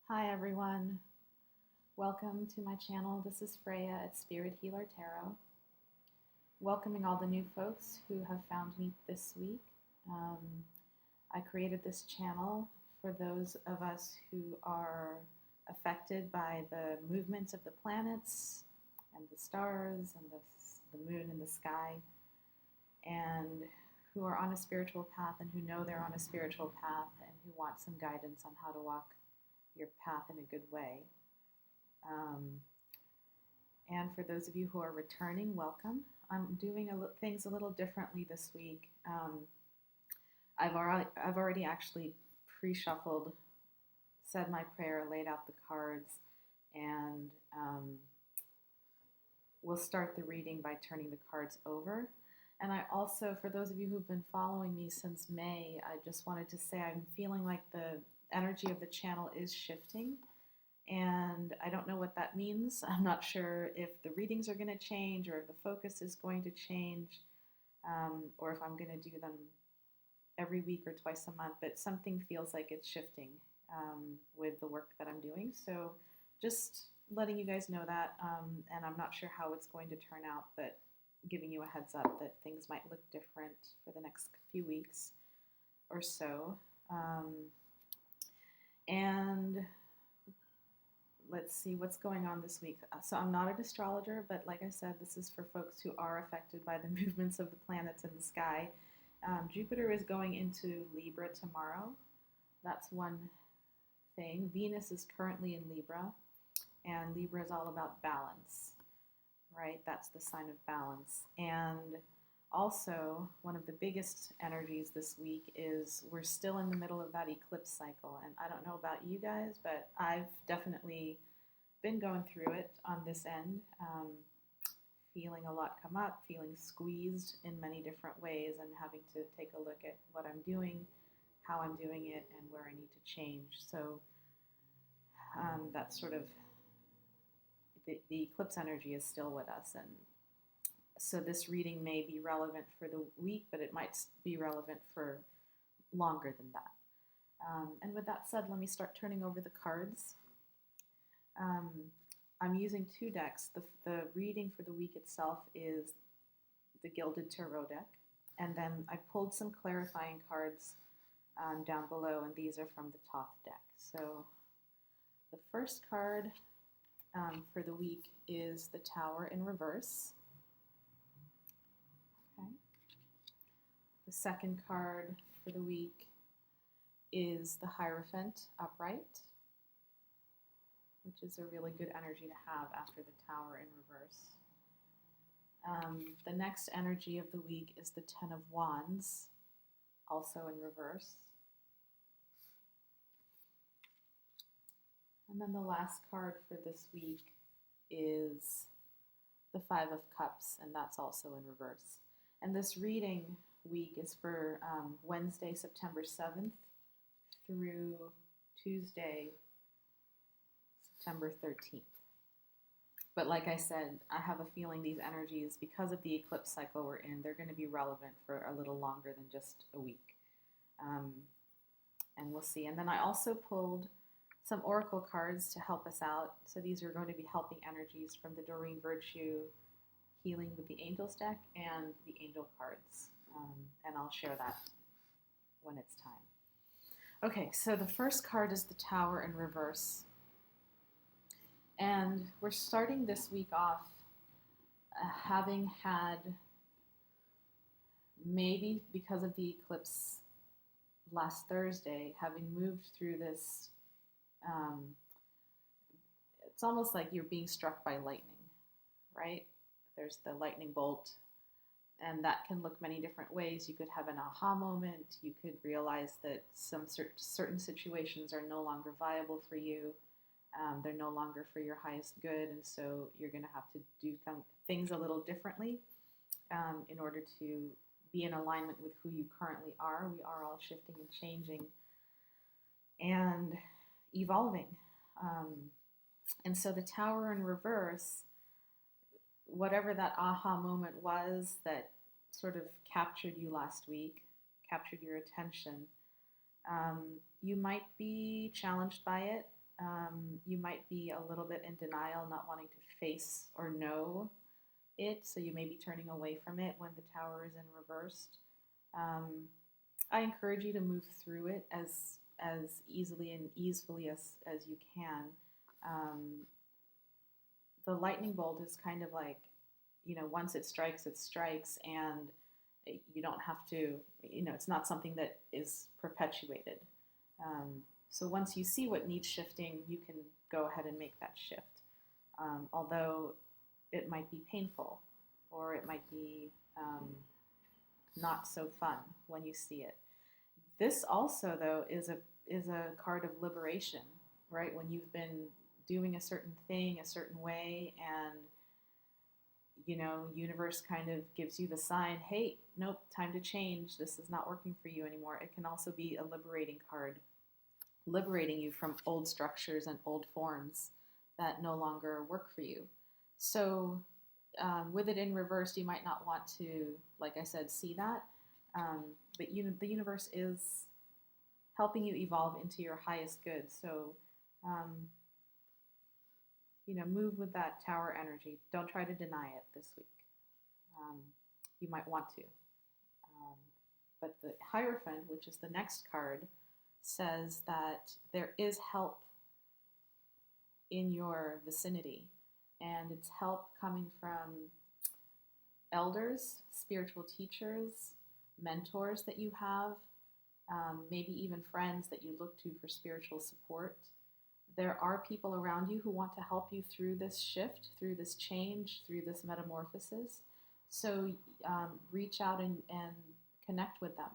Hi everyone, welcome to my channel. This is Freya at Spirit Healer Tarot. Welcoming all the new folks who have found me this week. Um, I created this channel for those of us who are affected by the movements of the planets and the stars and the moon and the sky, and who are on a spiritual path and who know they're on a spiritual path and who want some guidance on how to walk your path in a good way. And for those of you who are returning, welcome. I'm doing things a little differently this week. I've already actually pre-shuffled, said my prayer, laid out the cards, and we'll start the reading by turning the cards over. And I also, for those of you who've been following me since May, I just wanted to say I'm feeling like the energy of the channel is shifting, and I don't know what that means. I'm not sure if the readings are going to change or if the focus is going to change, or if I'm going to do them every week or twice a month, but something feels like it's shifting with the work that I'm doing. So just letting you guys know that, and I'm not sure how it's going to turn out, but giving you a heads up that things might look different for the next few weeks or so. And let's see what's going on this week. So I'm not an astrologer, but like I said, this is for folks who are affected by the movements of the planets in the sky. Jupiter is going into Libra tomorrow. That's one thing. Venus is currently in Libra, and Libra is all about balance, right? That's the sign of balance. And also, one of the biggest energies this week is we're still in the middle of that eclipse cycle. And I don't know about you guys, but I've definitely been going through it on this end, feeling a lot come up, feeling squeezed in many different ways, and having to take a look at what I'm doing, how I'm doing it, and where I need to change. So that's sort of the eclipse energy is still with us, and so this reading may be relevant for the week, but it might be relevant for longer than that. And with that said, let me start turning over the cards. I'm using two decks. The reading for the week itself is the Gilded Tarot deck, and then I pulled some clarifying cards down below, and these are from the Thoth deck. So the first card for the week is the Tower in reverse. Okay. The second card for the week is the Hierophant upright, which is a really good energy to have after the Tower in reverse. The next energy of the week is the Ten of Wands, also in reverse. And then the last card for this week is the Five of Cups, and that's also in reverse. And this reading week is for Wednesday, September 7th through Tuesday, September 13th. But like I said, I have a feeling these energies, because of the eclipse cycle we're in, they're going to be relevant for a little longer than just a week. And we'll see. And then I also pulled some oracle cards to help us out. So these are going to be helping energies from the Doreen Virtue Healing with the Angels deck and the angel cards. And I'll share that when it's time. Okay, so the first card is the Tower in reverse. And we're starting this week off having had, maybe because of the eclipse last Thursday, having moved through this, it's almost like you're being struck by lightning, right? There's the lightning bolt, and that can look many different ways. You could have an aha moment. You could realize that some certain situations are no longer viable for you. They're no longer for your highest good, and so you're going to have to do things a little differently in order to be in alignment with who you currently are. We are all shifting and changing and evolving. And so the Tower in reverse, whatever that aha moment was that sort of captured you last week, captured your attention, you might be challenged by it. You might be a little bit in denial, not wanting to face or know it, so you may be turning away from it when the tower is in reversed. Um, I encourage you to move through it as easily and easily as you can. Um, the lightning bolt is kind of like, once it strikes, and you don't have to, it's not something that is perpetuated. So once you see what needs shifting, you can go ahead and make that shift. Although it might be painful, or it might be not so fun when you see it. This also, though, is a card of liberation, right? When you've been doing a certain thing a certain way, and universe kind of gives you the sign, hey, nope, time to change. This is not working for you anymore. It can also be a liberating card, liberating you from old structures and old forms that no longer work for you. So with it in reverse, you might not want to, like I said, see that. But the universe is helping you evolve into your highest good. So, move with that tower energy. Don't try to deny it this week. Um, you might want to. But the Hierophant, which is the next card, says that there is help in your vicinity, and it's help coming from elders, spiritual teachers, mentors that you have, maybe even friends that you look to for spiritual support. There are people around you who want to help you through this shift, through this change, through this metamorphosis. So reach out and connect with them.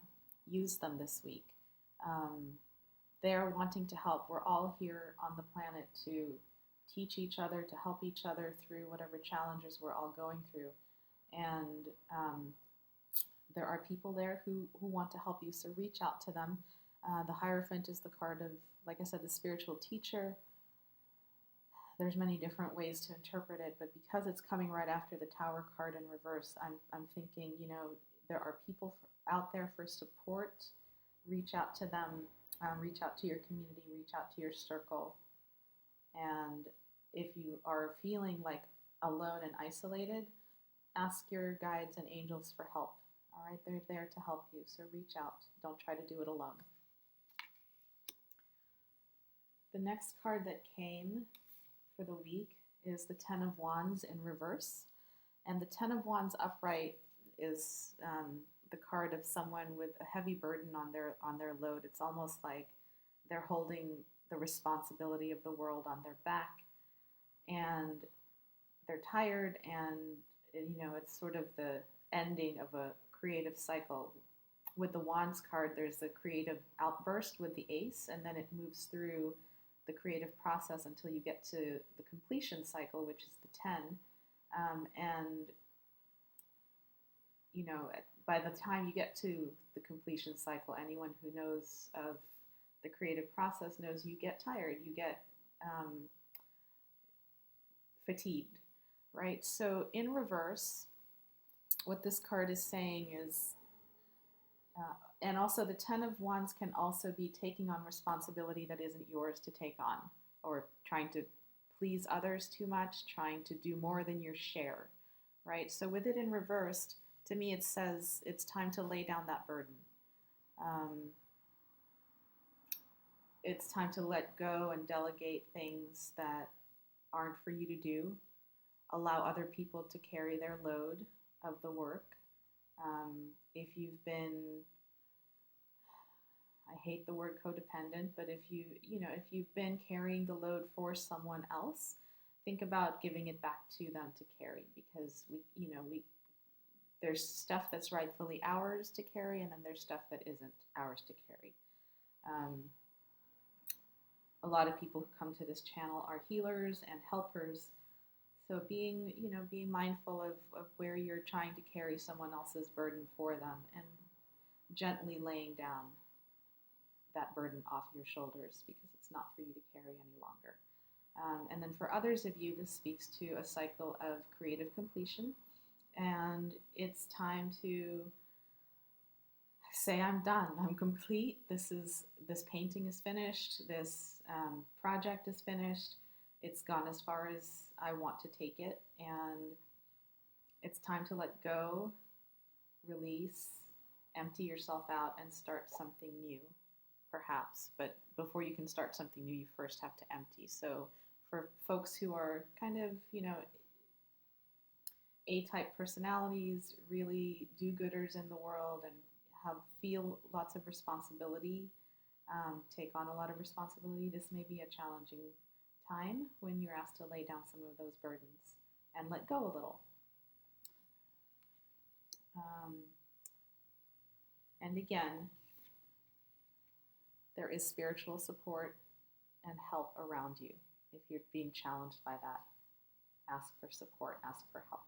Use them this week. They're wanting to help. We're all here on the planet to teach each other, to help each other through whatever challenges we're all going through. And there are people there who want to help you, so reach out to them. The Hierophant is the card of, like I said, the spiritual teacher. There's many different ways to interpret it, but because it's coming right after the Tower card in reverse, I'm thinking, there are people out there for support. Reach out to them, reach out to your community, reach out to your circle. And if you are feeling like alone and isolated, ask your guides and angels for help. All right, they're there to help you, so reach out. Don't try to do it alone. The next card that came for the week is the Ten of Wands in reverse. And the Ten of Wands upright is the card of someone with a heavy burden on their load. It's almost like they're holding the responsibility of the world on their back, and they're tired, and it's sort of the ending of a creative cycle. With the Wands card, there's the creative outburst with the Ace, and then it moves through the creative process until you get to the completion cycle, which is the 10. And by the time you get to the completion cycle, anyone who knows of the creative process knows you get tired, you get fatigued, right? So in reverse, what this card is saying is, and also the Ten of Wands can also be taking on responsibility that isn't yours to take on, or trying to please others too much, trying to do more than your share, right? So with it in reversed, to me it says it's time to lay down that burden. It's time to let go and delegate things that aren't for you to do. Allow other people to carry their load of the work. If you've been, I hate the word codependent, but if you've been carrying the load for someone else, think about giving it back to them to carry, because there's stuff that's rightfully ours to carry, and then there's stuff that isn't ours to carry. A lot of people who come to this channel are healers and helpers. So being mindful of where you're trying to carry someone else's burden for them, and gently laying down that burden off your shoulders, because it's not for you to carry any longer. And then for others of you, this speaks to a cycle of creative completion, and it's time to say, I'm done, I'm complete, this painting is finished, this project is finished. It's gone as far as I want to take it, and it's time to let go, release, empty yourself out, and start something new, perhaps. But before you can start something new, you first have to empty. So for folks who are kind of, A-type personalities, really do-gooders in the world, and feel lots of responsibility, take on a lot of responsibility, this may be a challenging time when you're asked to lay down some of those burdens and let go a little. And again, there is spiritual support and help around you. If you're being challenged by that, ask for support, ask for help.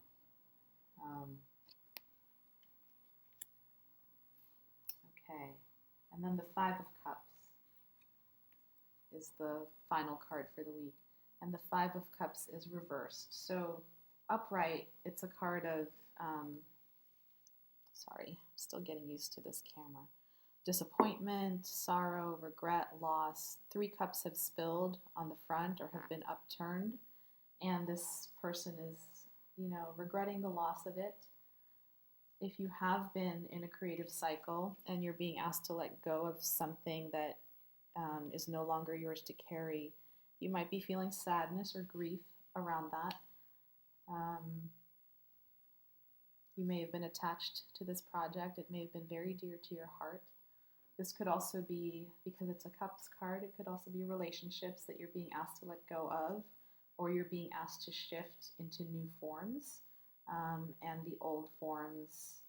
Okay, and then the Five of Cups is the final card for the week. And the Five of Cups is reversed. So upright, it's a card of, sorry, I'm still getting used to this camera. Disappointment, sorrow, regret, loss. 3 cups have spilled on the front or have been upturned. And this person is, regretting the loss of it. If you have been in a creative cycle and you're being asked to let go of something that is no longer yours to carry, you might be feeling sadness or grief around that. You may have been attached to this project. It may have been very dear to your heart. This could also be, because it's a Cups card, it could also be relationships that you're being asked to let go of, or you're being asked to shift into new forms. And the old forms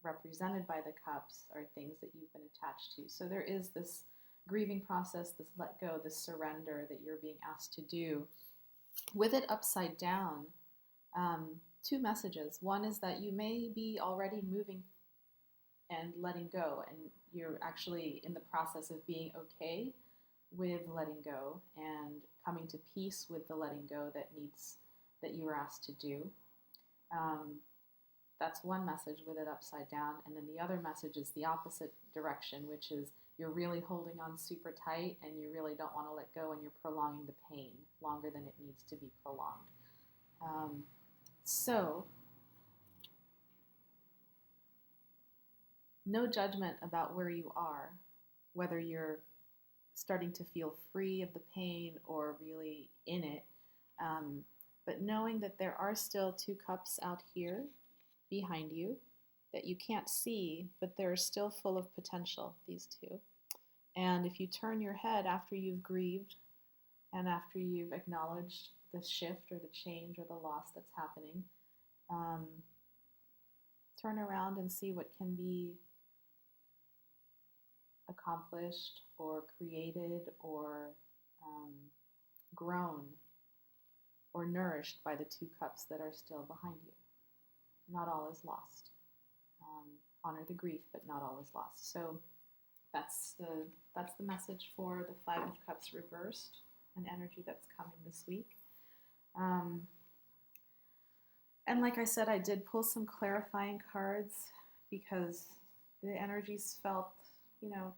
represented by the cups are things that you've been attached to. So there is this grieving process, this let go, this surrender that you're being asked to do. With it upside down, 2 messages. One is that you may be already moving and letting go, and you're actually in the process of being okay with letting go and coming to peace with the letting go that you were asked to do. That's one message with it upside down. And then the other message is the opposite direction, which is you're really holding on super tight and you really don't want to let go, and you're prolonging the pain longer than it needs to be prolonged. So no judgment about where you are, whether you're starting to feel free of the pain or really in it, but knowing that there are still 2 cups out here behind you that you can't see, but they're still full of potential, these 2. And if you turn your head after you've grieved and after you've acknowledged the shift or the change or the loss that's happening, turn around and see what can be accomplished or created or grown or nourished by the 2 cups that are still behind you. Not all is lost. Honor the grief, but not all is lost. So that's the message for the 5 of Cups reversed, an energy that's coming this week. And like I said, I did pull some clarifying cards because the energies felt,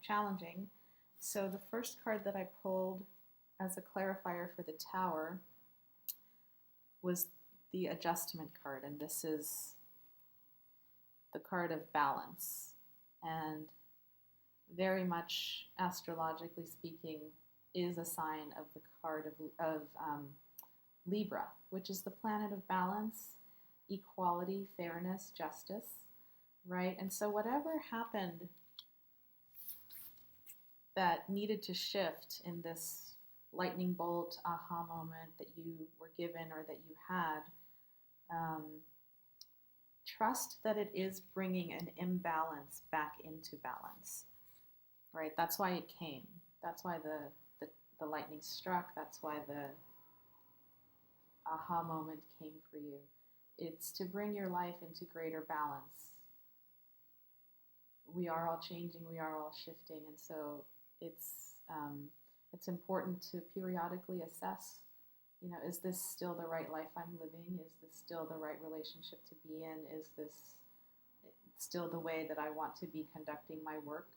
challenging. So the first card that I pulled as a clarifier for the Tower was the Adjustment card, and this is the card of balance, and very much astrologically speaking is a sign of the card of Libra, which is the planet of balance, equality, fairness, justice, right? And so whatever happened that needed to shift in this lightning bolt aha moment that you were given or that you had, trust that it is bringing an imbalance back into balance, right? That's why it came. That's why the lightning struck. That's why the aha moment came for you. It's to bring your life into greater balance. We are all changing. We are all shifting. And so it's important to periodically assess, is this still the right life I'm living? Is this still the right relationship to be in? Is this still the way that I want to be conducting my work?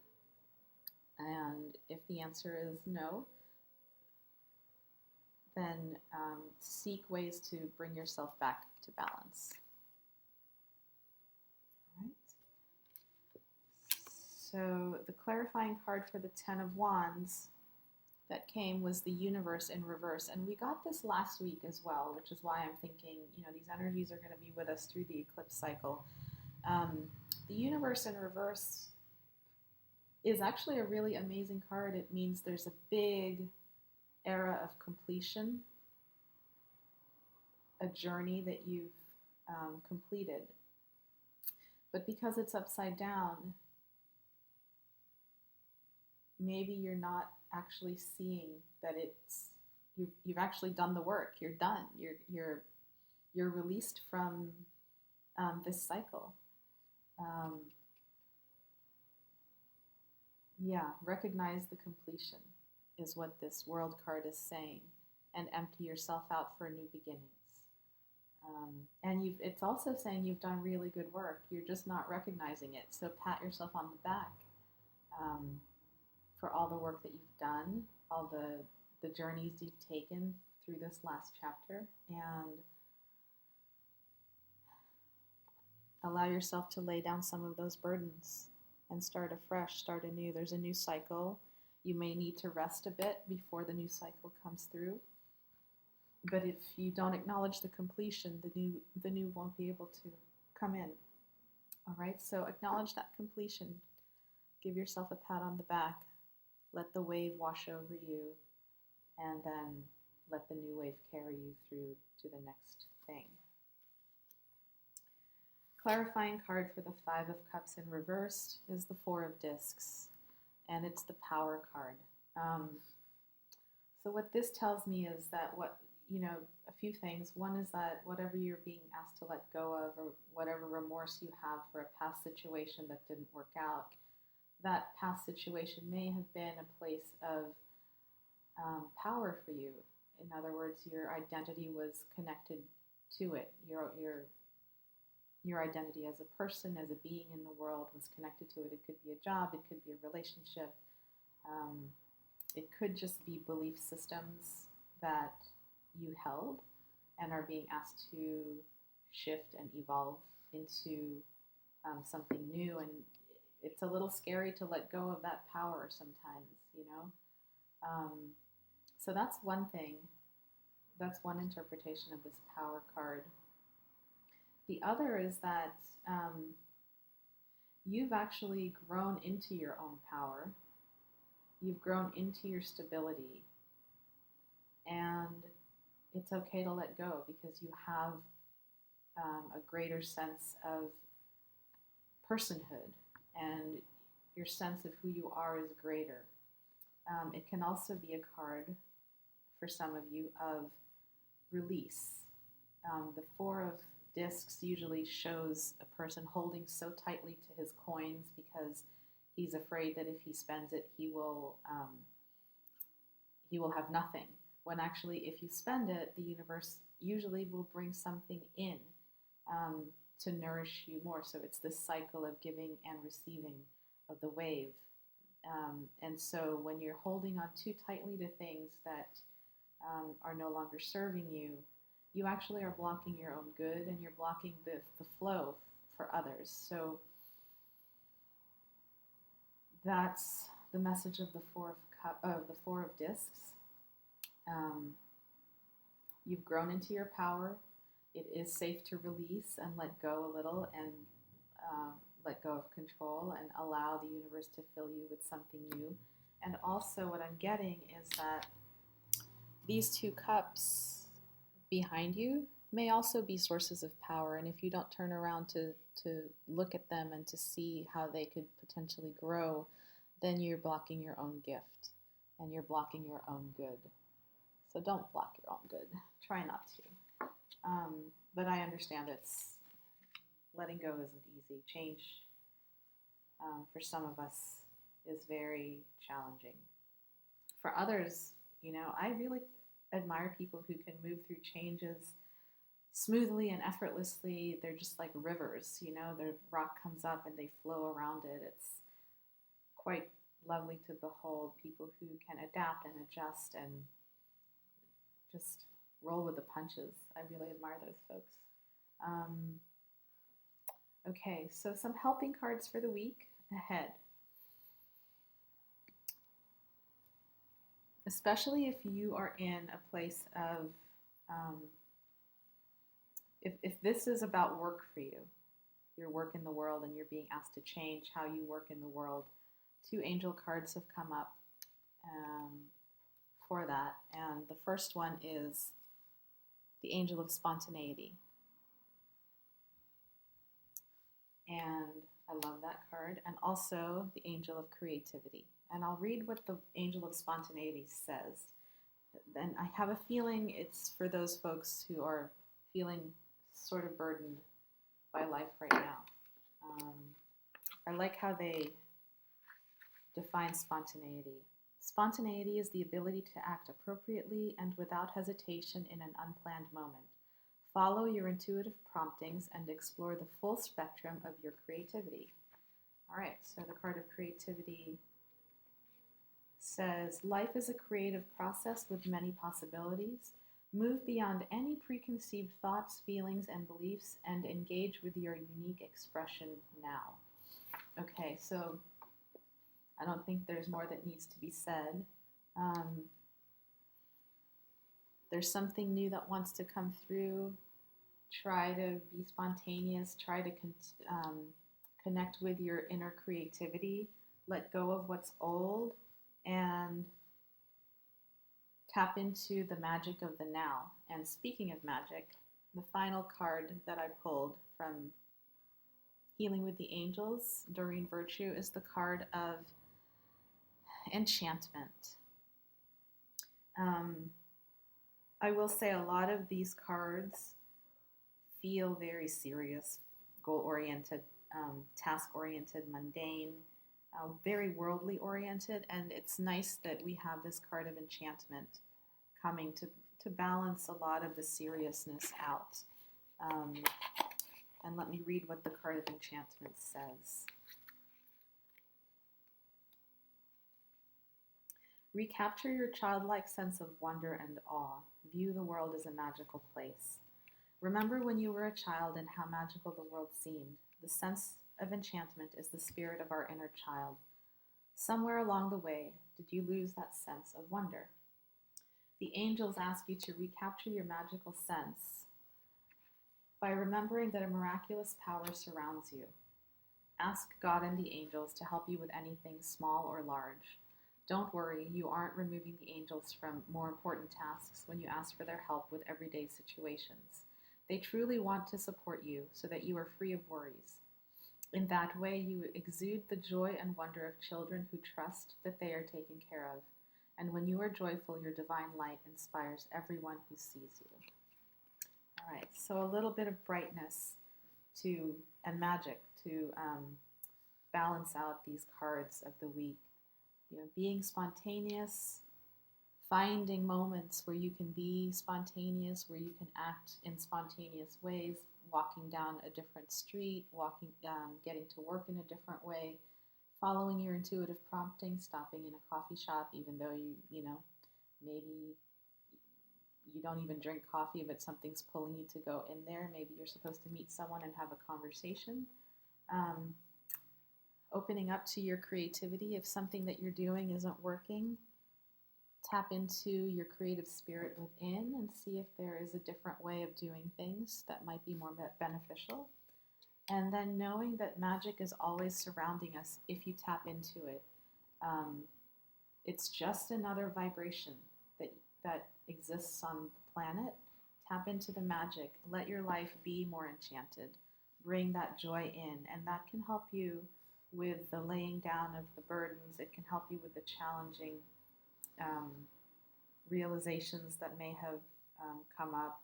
And if the answer is no, then seek ways to bring yourself back to balance. All right. So the clarifying card for the Ten of Wands that came was the universe in reverse. And we got this last week as well, which is why I'm thinking, these energies are going to be with us through the eclipse cycle. The universe in reverse is actually a really amazing card. It means there's a big era of completion, a journey that you've completed. But because it's upside down, maybe you're not actually seeing that you've actually done the work. You're done. You're released from this cycle. Recognize the completion is what this world card is saying, and empty yourself out for new beginnings. And it's also saying you've done really good work. You're just not recognizing it. So pat yourself on the back for all the work that you've done, all the journeys you've taken through this last chapter, and allow yourself to lay down some of those burdens and start afresh, start anew. There's a new cycle. You may need to rest a bit before the new cycle comes through. But if you don't acknowledge the completion, the new won't be able to come in. All right, so acknowledge that completion. Give yourself a pat on the back. Let the wave wash over you, and then let the new wave carry you through to the next thing. Clarifying card for the Five of Cups in reversed is the Four of Discs, and it's the Power card. So what this tells me is that a few things. One is that whatever you're being asked to let go of, or whatever remorse you have for a past situation that didn't work out, that past situation may have been a place of power for you. In other words, your identity was connected to it. Your identity as a person, as a being in the world, was connected to it. It could be a job, it could be a relationship, it could just be belief systems that you held and are being asked to shift and evolve into something new. And it's a little scary to let go of that power sometimes, So that's one thing. That's one interpretation of this Power card. The other is that you've actually grown into your own power. You've grown into your stability. And it's okay to let go because you have a greater sense of personhood, and your sense of who you are is greater. It can also be a card for some of you of release. The Four of Discs usually shows a person holding so tightly to his coins because he's afraid that if he spends it, he will have nothing. When actually, if you spend it, the universe usually will bring something in to nourish you more. So it's this cycle of giving and receiving of the wave. And so when you're holding on too tightly to things that are no longer serving you, you actually are blocking your own good, and you're blocking the flow for others. So that's the message of the Four of Discs. You've grown into your power. It is safe to release and let go a little, and let go of control and allow the universe to fill you with something new. And also what I'm getting is that these two cups behind you may also be sources of power. And if you don't turn around to look at them and to see how they could potentially grow, then you're blocking your own gift and you're blocking your own good. So don't block your own good. Try not to. But I understand letting go isn't easy. Change, for some of us, is very challenging. For others, I really admire people who can move through changes smoothly and effortlessly. They're just like rivers, the rock comes up and they flow around it. It's quite lovely to behold people who can adapt and adjust and just roll with the punches. I really admire those folks. Um, okay, so some helping cards for the week ahead. Especially if you are in a place of, if this is about work for you, your work in the world, and you're being asked to change how you work in the world, 2 angel cards have come up for that. And the first one is the angel of spontaneity. And I love that card. And also the angel of creativity. And I'll read what the angel of spontaneity says. And I have a feeling it's for those folks who are feeling sort of burdened by life right now. I like how they define spontaneity. Spontaneity is the ability to act appropriately and without hesitation in an unplanned moment. Follow your intuitive promptings and explore the full spectrum of your creativity. All right, so the card of creativity says, life is a creative process with many possibilities. Move beyond any preconceived thoughts, feelings, and beliefs and engage with your unique expression now. Okay, so I don't think there's more that needs to be said. There's something new that wants to come through. Try to be spontaneous. Try to connect with your inner creativity. Let go of what's old and tap into the magic of the now. And speaking of magic, the final card that I pulled from Healing with the Angels, Doreen Virtue, is the card of enchantment. I will say a lot of these cards feel very serious, goal-oriented, task-oriented, mundane, very worldly oriented, and it's nice that we have this card of enchantment coming to balance a lot of the seriousness out. And let me read what the card of enchantment says. Recapture your childlike sense of wonder and awe. View the world as a magical place. Remember when you were a child and how magical the world seemed. The sense of enchantment is the spirit of our inner child. Somewhere along the way, did you lose that sense of wonder? The angels ask you to recapture your magical sense by remembering that a miraculous power surrounds you. Ask God and the angels to help you with anything small or large. Don't worry, you aren't removing the angels from more important tasks when you ask for their help with everyday situations. They truly want to support you so that you are free of worries. In that way, you exude the joy and wonder of children who trust that they are taken care of. And when you are joyful, your divine light inspires everyone who sees you. All right, so a little bit of brightness and magic to balance out these cards of the week. You know, being spontaneous, finding moments where you can be spontaneous, where you can act in spontaneous ways, walking down a different street, getting to work in a different way, following your intuitive prompting, stopping in a coffee shop, even though maybe you don't even drink coffee, but something's pulling you to go in there. Maybe you're supposed to meet someone and have a conversation. Opening up to your creativity. If something that you're doing isn't working, tap into your creative spirit within and see if there is a different way of doing things that might be more beneficial. And then knowing that magic is always surrounding us if you tap into it. It's just another vibration that exists on the planet. Tap into the magic. Let your life be more enchanted. Bring that joy in, and that can help you with the laying down of the burdens. It can help you with the challenging realizations that may have come up,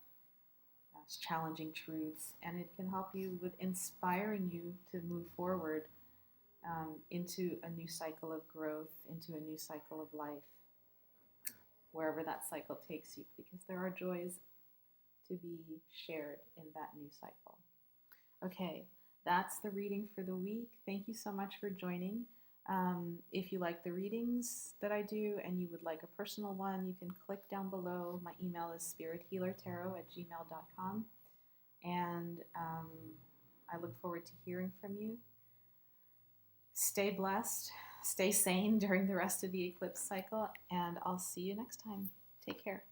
challenging truths, and it can help you with inspiring you to move forward into a new cycle of growth, into a new cycle of life, wherever that cycle takes you, because there are joys to be shared in that new cycle. Okay, that's the reading for the week. Thank you so much for joining. If you like the readings that I do and you would like a personal one, you can click down below. My email is spirithealertarot@gmail.com. And I look forward to hearing from you. Stay blessed, stay sane during the rest of the eclipse cycle, and I'll see you next time. Take care.